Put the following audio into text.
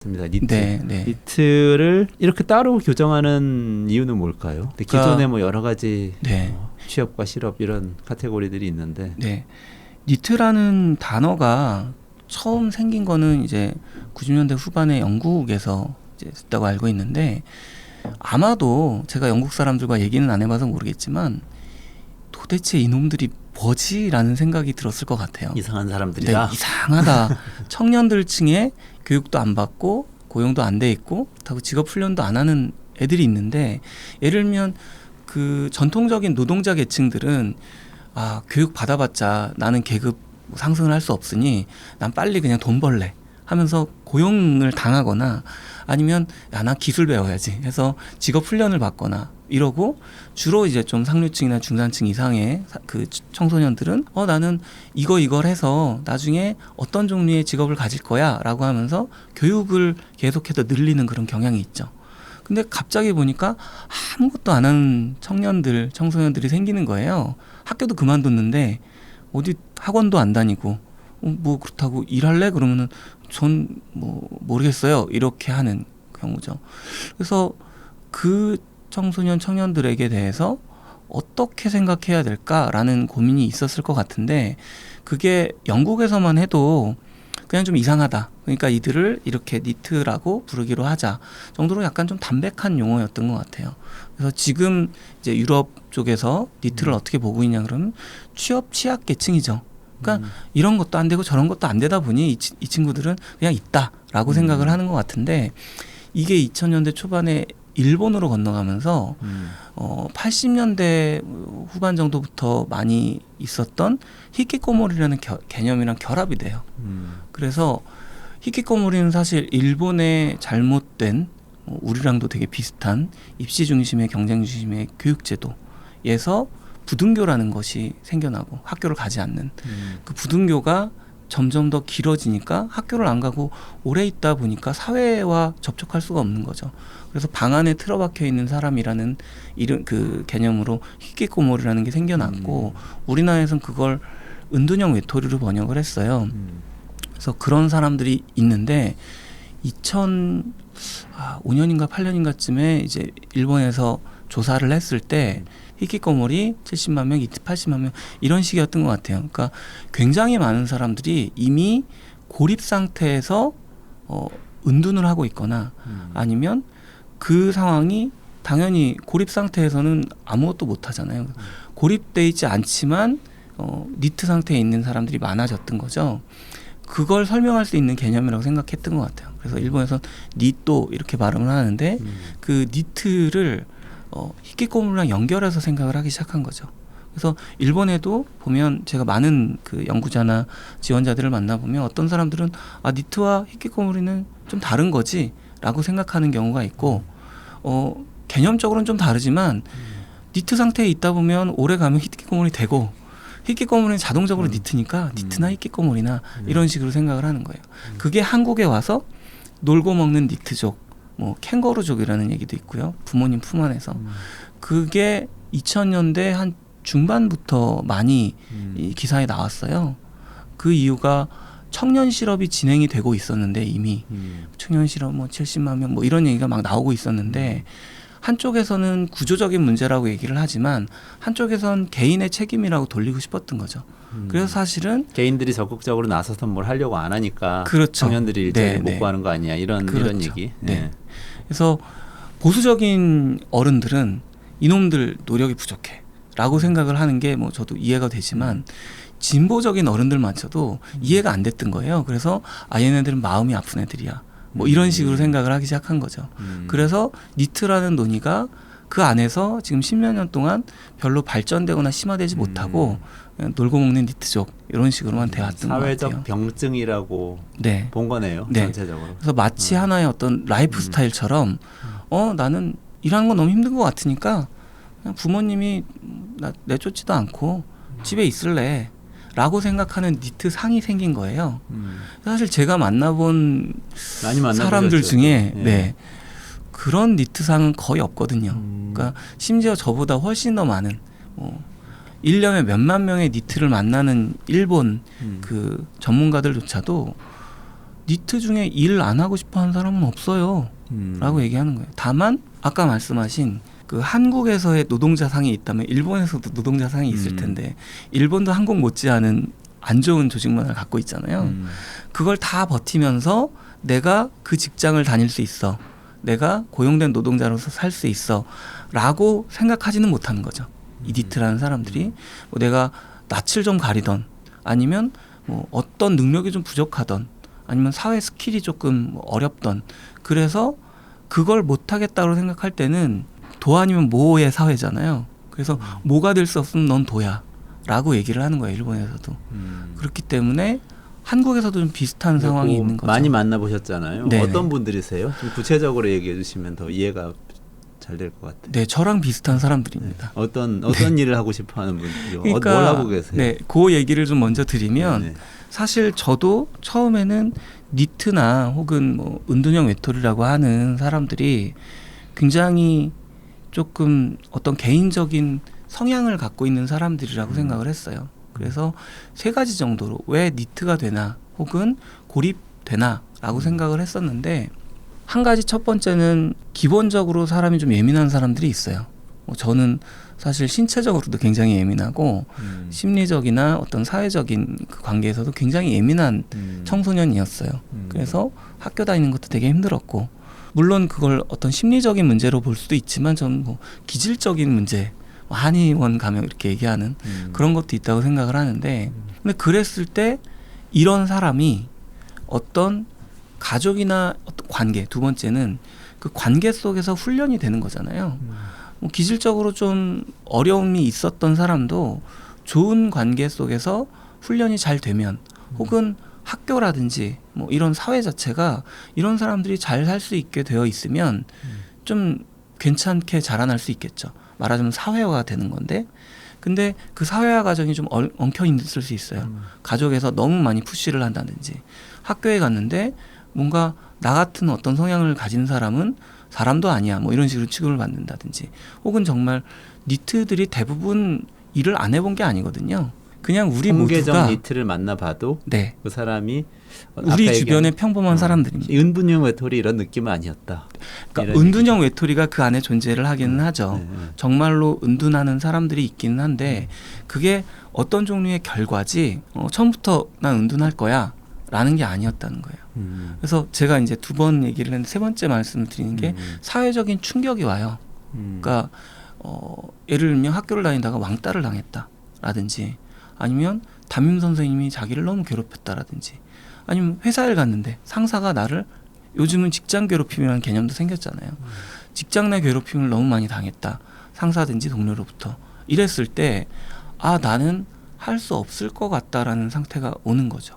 니트. 네, 네. 니트를 이렇게 따로 규정하는 이유는 뭘까요? 기존에 뭐 여러 가지 네. 취업과 실업 이런 카테고리들이 있는데 네. 니트라는 단어가 처음 생긴 거는 이제 90년대 후반에 영국에서 이제 썼다고 알고 있는데, 아마도 제가 영국 사람들과 얘기는 안 해봐서 모르겠지만 도대체 이놈들이 뭐지라는 생각이 들었을 것 같아요. 이상한 사람들이다. 네, 이상하다. 청년들층에 교육도 안 받고 고용도 안 돼 있고 그렇다고 직업 훈련도 안 하는 애들이 있는데, 예를 들면 그 전통적인 노동자 계층들은 교육 받아봤자 나는 계급 상승을 할 수 없으니 난 빨리 그냥 돈 벌래 하면서 고용을 당하거나, 아니면 나 기술 배워야지 해서 직업 훈련을 받거나 이러고, 주로 이제 좀 상류층이나 중산층 이상의 그 청소년들은 나는 이걸 해서 나중에 어떤 종류의 직업을 가질 거야 라고 하면서 교육을 계속해서 늘리는 그런 경향이 있죠. 근데 갑자기 보니까 아무것도 안 하는 청소년들이 생기는 거예요. 학교도 그만뒀는데 어디 학원도 안 다니고 뭐 그렇다고 일할래? 그러면은 전 뭐 모르겠어요 이렇게 하는 경우죠. 그래서 그 청년들에게 대해서 어떻게 생각해야 될까라는 고민이 있었을 것 같은데, 그게 영국에서만 해도 그냥 좀 이상하다, 그러니까 이들을 이렇게 니트라고 부르기로 하자 정도로 약간 좀 담백한 용어였던 것 같아요. 그래서 지금 이제 유럽 쪽에서 니트를 어떻게 보고 있냐 그러면 취업 취약 계층이죠. 그러니까 이런 것도 안 되고 저런 것도 안 되다 보니 이 친구들은 그냥 있다라고 생각을 하는 것 같은데, 이게 2000년대 초반에 일본으로 건너가면서 80년대 후반 정도부터 많이 있었던 히키코모리라는 개념이랑 결합이 돼요. 그래서 히키코모리는 사실 일본의 잘못된 우리랑도 되게 비슷한 입시 중심의 경쟁 중심의 교육제도에서 부등교라는 것이 생겨나고 학교를 가지 않는 그 부등교가 점점 더 길어지니까 학교를 안 가고 오래 있다 보니까 사회와 접촉할 수가 없는 거죠. 그래서 방 안에 틀어박혀 있는 사람이라는 이런 그 개념으로 히키코모리라는 게 생겨났고, 우리나라에서는 그걸 은둔형 외톨이로 번역을 했어요. 그래서 그런 사람들이 있는데 2005년인가 8년인가쯤에 이제 일본에서 조사를 했을 때 히키코모리 70만 명, 니트 80만 명 이런 식이었던 것 같아요. 그러니까 굉장히 많은 사람들이 이미 고립 상태에서 은둔을 하고 있거나, 아니면 그 상황이 당연히 고립 상태에서는 아무것도 못 하잖아요. 고립돼 있지 않지만 니트 상태에 있는 사람들이 많아졌던 거죠. 그걸 설명할 수 있는 개념이라고 생각했던 것 같아요. 그래서 일본에서 니또 이렇게 발음을 하는데, 그 니트를 히키코모리랑 연결해서 생각을 하기 시작한 거죠. 그래서 일본에도 보면 제가 많은 그 연구자나 지원자들을 만나보면 어떤 사람들은 니트와 히키코모리는 좀 다른 거지 라고 생각하는 경우가 있고, 개념적으로는 좀 다르지만 니트 상태에 있다 보면 오래 가면 히키코모리 되고, 히키코모리는 자동적으로 니트니까 니트나 히키코모리나 이런 식으로 생각을 하는 거예요. 그게 한국에 와서 놀고 먹는 니트족, 뭐 캥거루족이라는 얘기도 있고요. 부모님 품 안에서. 그게 2000년대 한 중반부터 많이 이 기사에 나왔어요. 그 이유가 청년 실업이 진행이 되고 있었는데, 이미 청년 실업 뭐 70만 명 뭐 이런 얘기가 막 나오고 있었는데, 한쪽에서는 구조적인 문제라고 얘기를 하지만 한쪽에선 개인의 책임이라고 돌리고 싶었던 거죠. 그래서 사실은 개인들이 적극적으로 나서서 뭘 하려고 안 하니까 그렇죠. 청년들이 일자리를 네, 못 구하는 거 아니야, 이런 얘기. 네. 그래서 보수적인 어른들은 이놈들 노력이 부족해 라고 생각을 하는 게 뭐 저도 이해가 되지만, 진보적인 어른들마저도 이해가 안 됐던 거예요. 그래서 얘네들은 마음이 아픈 애들이야 뭐 이런 식으로 생각을 하기 시작한 거죠. 그래서 니트라는 논의가 그 안에서 지금 10몇 년 동안 별로 발전되거나 심화되지 못하고 그냥 놀고 먹는 니트족 이런 식으로만 돼왔던 것 같아요. 사회적 병증이라고 본 거네요. 네. 전체적으로. 그래서 마치 하나의 어떤 라이프 스타일처럼 나는 일하는 거 너무 힘든 것 같으니까 그냥 부모님이 나 내쫓지도 않고 집에 있을래 라고 생각하는 니트 상이 생긴 거예요. 사실 제가 만나본 사람들 중에 그런 니트 상은 거의 없거든요. 그러니까 심지어 저보다 훨씬 더 많은 1년에 몇만 명의 니트를 만나는 일본 그 전문가들조차도 니트 중에 일 안 하고 싶어 하는 사람은 없어요. 라고 얘기하는 거예요. 다만 아까 말씀하신 그 한국에서의 노동자상이 있다면 일본에서도 노동자상이 있을 텐데 일본도 한국 못지않은 안 좋은 조직 문화를 갖고 있잖아요. 그걸 다 버티면서 내가 그 직장을 다닐 수 있어. 내가 고용된 노동자로서 살 수 있어. 라고 생각하지는 못하는 거죠. 이 니트라는 사람들이 뭐 내가 낯을 좀 가리던 아니면 뭐 어떤 능력이 좀 부족하던 아니면 사회 스킬이 조금 어렵던 그래서 그걸 못하겠다고 생각할 때는 도 아니면 모의 사회잖아요. 그래서 모가 될 수 없으면 넌 도야 라고 얘기를 하는 거예요. 일본에서도. 그렇기 때문에 한국에서도 좀 비슷한 상황이 있는 거죠. 많이 만나보셨잖아요. 네네. 어떤 분들이세요? 좀 구체적으로 얘기해 주시면 더 이해가 잘 될 것 같아요. 네, 저랑 비슷한 사람들입니다. 어떤 일을 하고 싶어하는 분들이요? 그러니까, 뭘 하고 계세요? 네, 그 얘기를 좀 먼저 드리면 네네. 사실 저도 처음에는 니트나 혹은 뭐 은둔형 외톨이라고 하는 사람들이 굉장히 조금 어떤 개인적인 성향을 갖고 있는 사람들이라고 생각을 했어요. 그래서 세 가지 정도로 왜 니트가 되나 혹은 고립되나 라고 생각을 했었는데 한 가지 첫 번째는 기본적으로 사람이 좀 예민한 사람들이 있어요. 저는 사실 신체적으로도 굉장히 예민하고 심리적이나 어떤 사회적인 그 관계에서도 굉장히 예민한 청소년이었어요. 그래서 학교 다니는 것도 되게 힘들었고 물론 그걸 어떤 심리적인 문제로 볼 수도 있지만 저는 뭐 기질적인 문제 한의원 가면 이렇게 얘기하는 그런 것도 있다고 생각을 하는데 근데 그랬을 때 이런 사람이 어떤 가족이나 어떤 관계 두 번째는 그 관계 속에서 훈련이 되는 거잖아요. 뭐 기질적으로 좀 어려움이 있었던 사람도 좋은 관계 속에서 훈련이 잘 되면 혹은 학교라든지 뭐 이런 사회 자체가 이런 사람들이 잘 살 수 있게 되어 있으면 좀 괜찮게 자라날 수 있겠죠. 말하자면 사회화가 되는 건데 근데 그 사회화 과정이 좀 엉켜 있을 수 있어요. 가족에서 너무 많이 푸시를 한다든지 학교에 갔는데 뭔가 나 같은 어떤 성향을 가진 사람은 사람도 아니야 뭐 이런 식으로 취급을 받는다든지 혹은 정말 니트들이 대부분 일을 안 해본 게 아니거든요. 그냥 우리 홍계정 모두가 니트를 만나봐도 네. 그 사람이 우리 주변의 평범한 사람들입니다. 은둔형 외톨이 이런 느낌은 아니었다. 그러니까 은둔형 외톨이가 그 안에 존재를 하기는 하죠. 네. 정말로 은둔하는 사람들이 있기는 한데 그게 어떤 종류의 결과지 처음부터 난 은둔할 거야 라는 게 아니었다는 거예요. 그래서 제가 이제 두 번 얘기를 했는데 세 번째 말씀을 드리는 게 사회적인 충격이 와요. 그러니까 예를 들면 학교를 다니다가 왕따를 당했다라든지 아니면 담임 선생님이 자기를 너무 괴롭혔다라든지 아니면 회사를 갔는데 상사가 나를 요즘은 직장 괴롭힘이라는 개념도 생겼잖아요. 직장 내 괴롭힘을 너무 많이 당했다. 상사든지 동료로부터. 이랬을 때 아 나는 할 수 없을 것 같다라는 상태가 오는 거죠.